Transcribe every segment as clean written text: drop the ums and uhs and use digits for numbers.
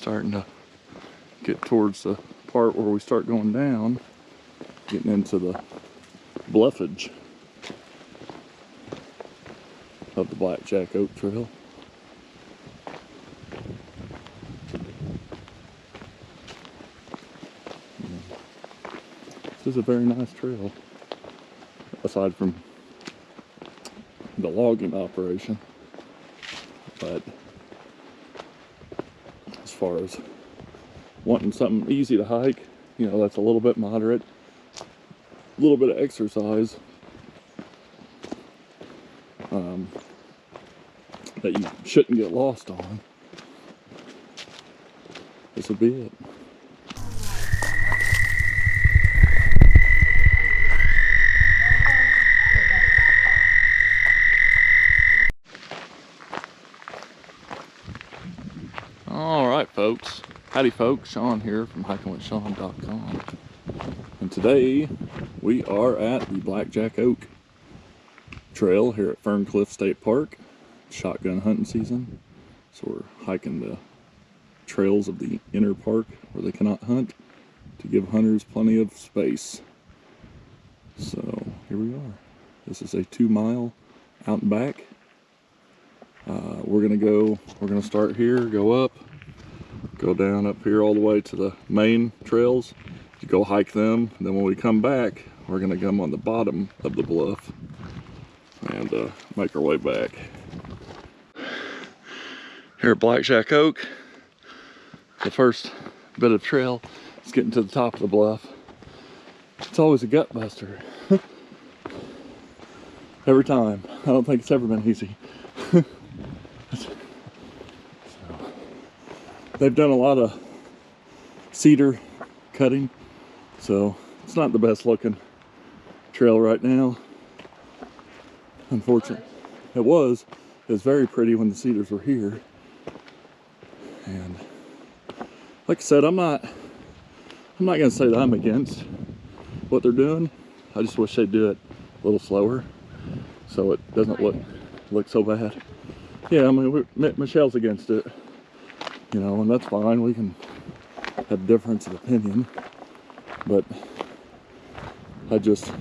starting to get towards the part where we start going down, getting into the bluffage of the Blackjack Oak Trail. This is a very nice trail, aside from the logging operation. But as far as wanting something easy to hike, you know, that's a little bit moderate, a little bit of exercise, that you shouldn't get lost on, this would be it. Alright folks, howdy folks, Shawn here from hikingwithshawn.com, and today we are at the Blackjack Oak Trail here at Ferne Clyffe State Park. Shotgun hunting season, so we're hiking the trails of the inner park where they cannot hunt to give hunters plenty of space. So here we are. This is a 2-mile out and back. We're gonna start here, go up, go down up here all the way to the main trails. You go hike them, and then when we come back, we're gonna come on the bottom of the bluff and make our way back. Here at Blackjack Oak, the first bit of trail is getting to the top of the bluff. It's always a gut buster. Every time. I don't think it's ever been easy. So, they've done a lot of cedar cutting, so it's not the best looking trail right now. Unfortunately, it was very pretty when the cedars were here. And like I said, I'm not gonna say that I'm against what they're doing. I just wish they'd do it a little slower so it doesn't look so bad. Yeah, I mean, Michelle's against it, you know, and that's fine. We can have a difference of opinion, but I just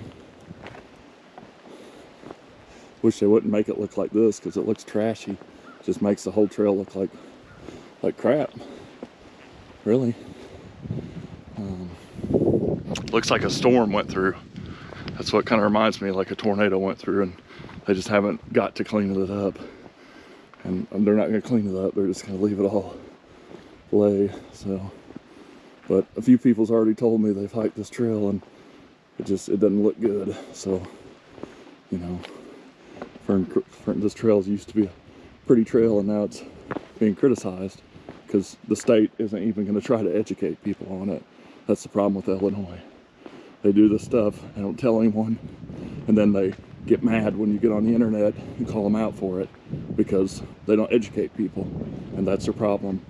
wish they wouldn't make it look like this, because it looks trashy. It just makes the whole trail look like crap, really. Looks like a storm went through. That's what kind of reminds me, like a tornado went through, and they just haven't got to clean it up. And they're not going to clean it up, they're just going to leave it all lay. So, but a few people's already told me they've hiked this trail and it doesn't look good. So, you know, this trail used to be a pretty trail, and now it's being criticized because the state isn't even going to try to educate people on it. That's the problem with Illinois. They do this stuff and don't tell anyone, and then they get mad when you get on the internet and call them out for it because they don't educate people, and that's their problem.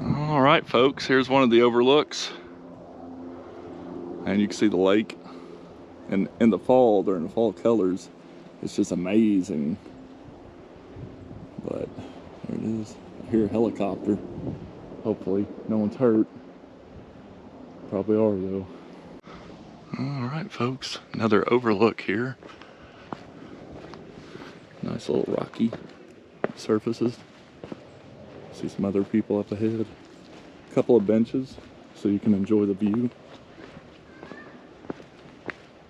All right, folks, here's one of the overlooks, and you can see the lake. And in the fall, during the fall colors, it's just amazing. But there it is. I hear a helicopter. Hopefully no one's hurt. Probably are though. All right, folks, another overlook here. Nice little rocky surfaces. See some other people up ahead. A couple of benches so you can enjoy the view.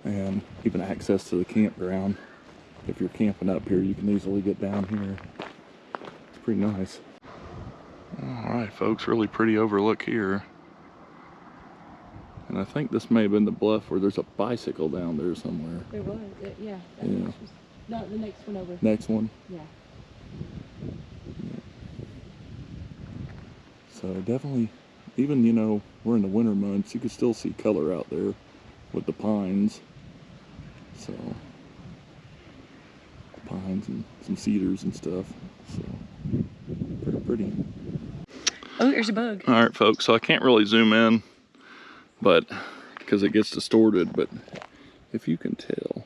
And even access to the campground. If you're camping up here, you can easily get down here. It's pretty nice. All right, folks, really pretty overlook here. And I think this may have been the bluff where there's a bicycle down there somewhere. There was, yeah. Yeah. No, the next one over. Next one? Yeah. So definitely, even, you know, we're in the winter months, you can still see color out there with the pines. So, pines and some cedars and stuff. So, pretty pretty. Oh, there's a bug. All right, folks, so I can't really zoom in, but because it gets distorted, but if you can tell,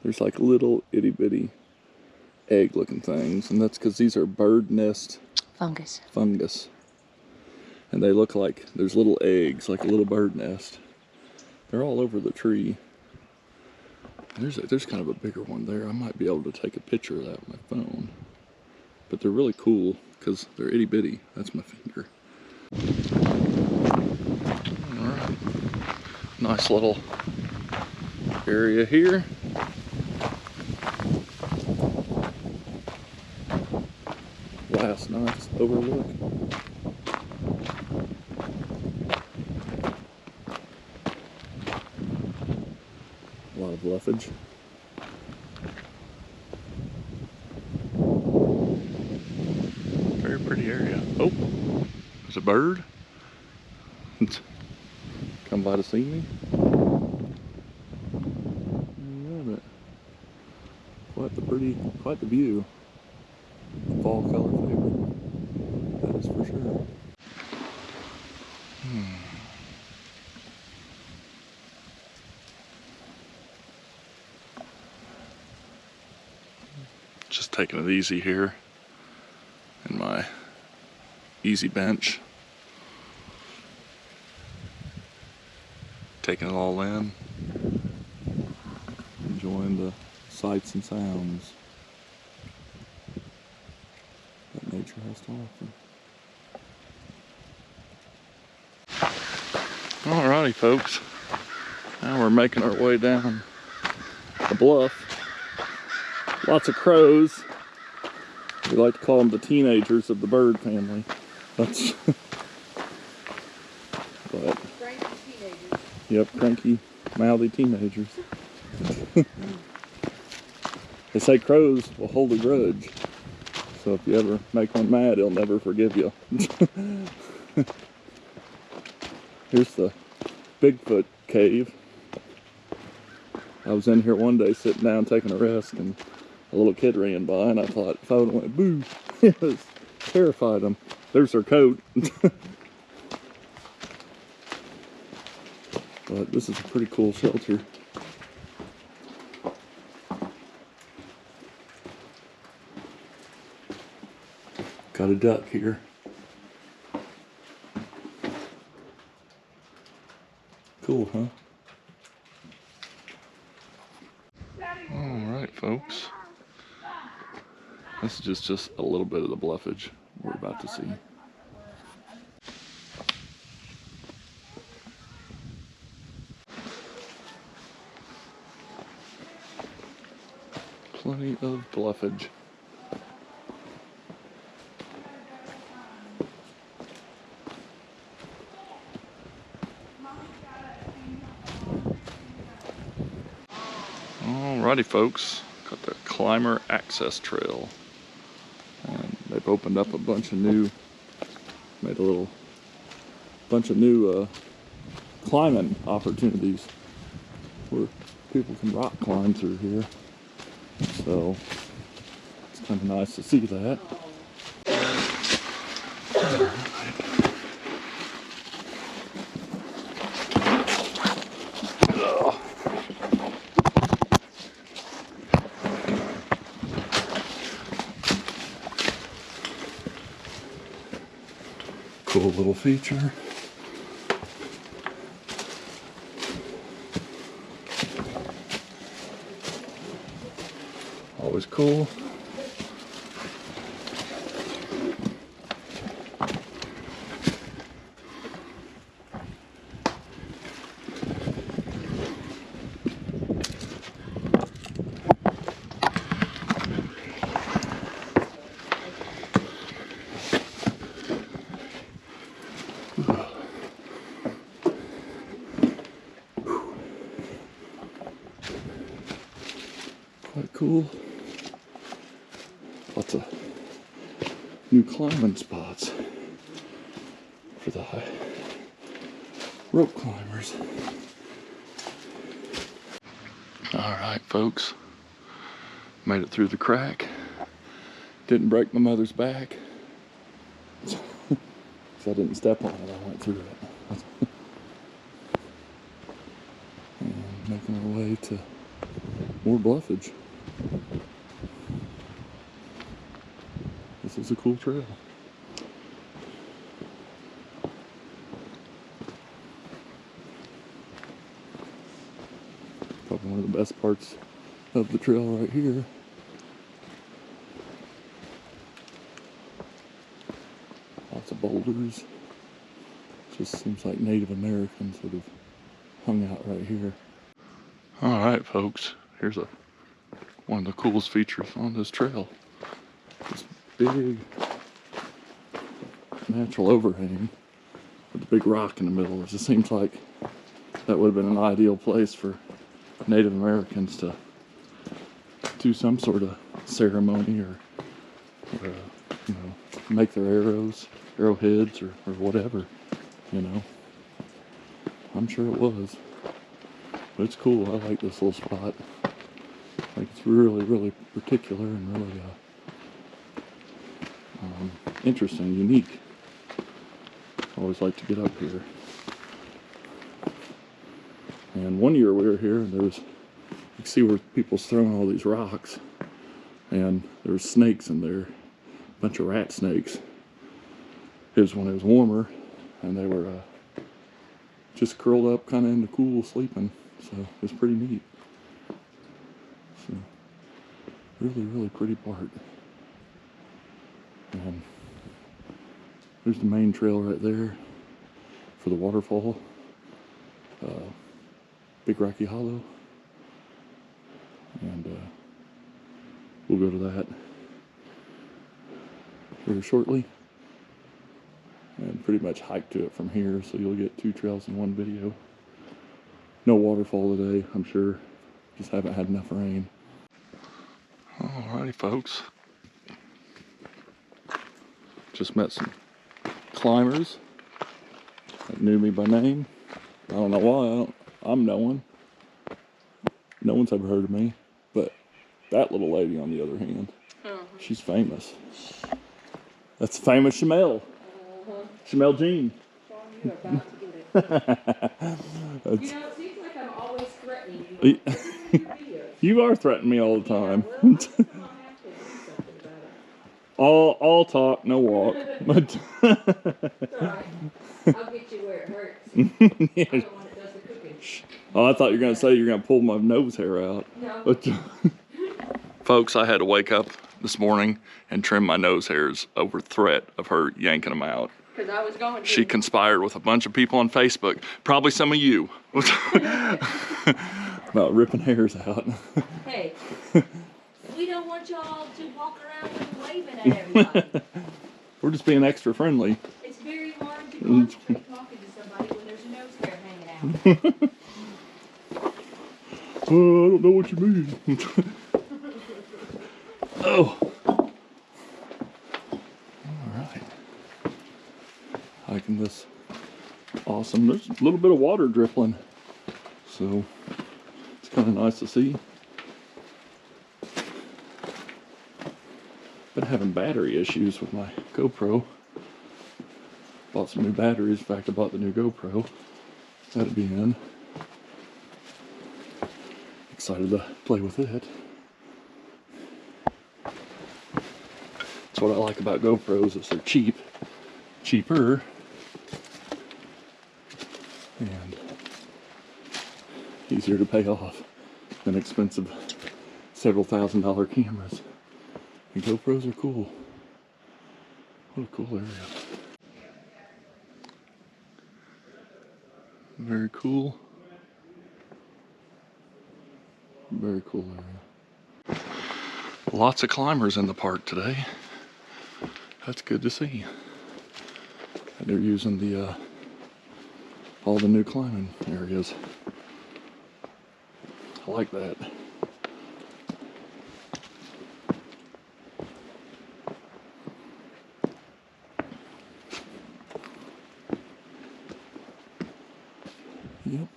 there's like little itty bitty egg looking things, and that's because these are bird nest Fungus. Fungus. And they look like there's little eggs, like a little bird nest. They're all over the tree. There's kind of a bigger one there. I might be able to take a picture of that with my phone. But they're really cool because they're itty bitty. That's my finger. Alright. Nice little area here. Last night's overlook. A lot of bluffage. Very pretty area. Oh, there's a bird. Come by to see me. Love it. Quite the view. Fall color favorite. That is for sure. Just taking it easy here in my easy bench. Taking it all in. Enjoying the sights and sounds that nature has to offer. Alrighty folks, now we're making our way down the bluff. Lots of crows. We like to call them the teenagers of the bird family. That's but, Cranky teenagers. yep, cranky, mouthy teenagers. They say crows will hold a grudge. So if you ever make one mad, he'll never forgive you. Here's the Bigfoot cave. I was in here one day sitting down taking a rest, and a little kid ran by, and I thought if I would have went boo, it was terrified him. There's her coat. But this is a pretty cool shelter. Got a duck here. Cool, huh? Alright, folks. This is just a little bit of the bluffage we're about to see. Plenty of bluffage. Alrighty folks, got the climber access trail, and they've opened up a bunch of new, made a little bunch of new climbing opportunities where people can rock climb through here. So it's kind of nice to see that. Cool little feature. Always cool. Quite cool. Lots of new climbing spots for the high rope climbers. Alright folks, made it through the crack. Didn't break my mother's back. So I didn't step on it, I went through it. And making our way to more bluffage. This is a cool trail. parts of the trail right here. Lots of boulders. Just seems like Native Americans would have hung out right here. All right, folks. Here's one of the coolest features on this trail. This big natural overhang with a big rock in the middle. It just seems like that would have been an ideal place for Native Americans to do some sort of ceremony or you know, make their arrowheads or whatever, you know. I'm sure it was. But it's cool. I like this little spot. Like, it's really, really particular and really interesting, unique. I always like to get up here. And one year we were here, and you can see where people's throwing all these rocks, and there was snakes in there, a bunch of rat snakes. It was when it was warmer, and they were just curled up kind of in the cool sleeping, so it was pretty neat. So, really, really pretty part. And there's the main trail right there for the waterfall. Big Rocky Hollow. And we'll go to that very shortly. And pretty much hike to it from here, so you'll get 2 trails in one video. No waterfall today, I'm sure. Just haven't had enough rain. Alrighty, folks. Just met some climbers that knew me by name. I don't know why. I'm knowing. No one's ever heard of me. But that little lady, on the other hand, she's famous. That's famous Shamel. Shamel Jean. Shawn, you are about to get it. You know, it seems like I'm always threatening you. You are threatening me all the time. Yeah, well, I'm gonna have to do something about it. All talk, no walk. It's alright. I'll get you where it hurts. I'm the one that does the cooking. Oh, I thought you were going to say you're going to pull my nose hair out. No. But, folks, I had to wake up this morning and trim my nose hairs over threat of her yanking them out. Because I was going to. She conspired with a bunch of people on Facebook, probably some of you, about ripping hairs out. Hey, we don't want y'all to walk around and waving at everybody. We're just being extra friendly. It's very hard to concentrate talking to somebody when there's a nose hair hanging out. Oh, I don't know what you mean. Oh. Alright. Hiking this awesome. There's a little bit of water dripping. So it's kind of nice to see. Been having battery issues with my GoPro. Bought some new batteries. In fact, I bought the new GoPro. That'll be in. Excited to play with it. That's what I like about GoPros, is they're cheap. Cheaper. And easier to pay off than expensive several $1,000 cameras. And GoPros are cool. What a cool area. Very cool. Very cool area. Lots of climbers in the park today. That's good to see. And they're using the all the new climbing areas. I like that. Yep.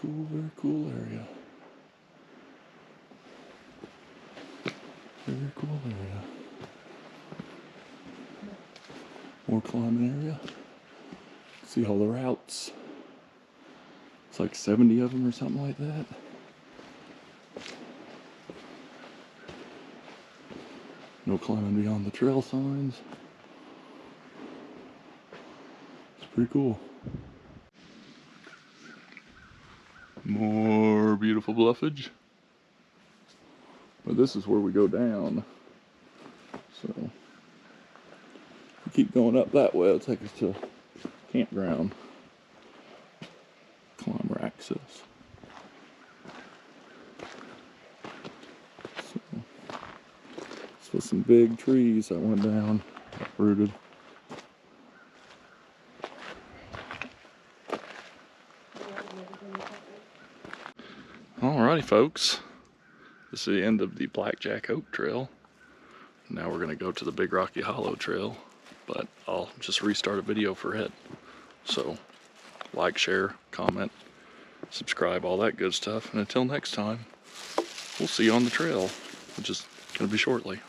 Very cool area. Very cool area. More climbing area. See all the routes. It's like 70 of them or something like that. No climbing beyond the trail signs. It's pretty cool. More beautiful bluffage. But this is where we go down. So, we keep going up that way, it'll take us to campground. Climber access. So, this was some big trees that went down, uprooted. Alrighty, folks. This is the end of the Blackjack Oak Trail. Now we're gonna go to the Big Rocky Hollow Trail, but I'll just restart a video for it. So, like, share, comment, subscribe, all that good stuff. And until next time, we'll see you on the trail, which is gonna be shortly.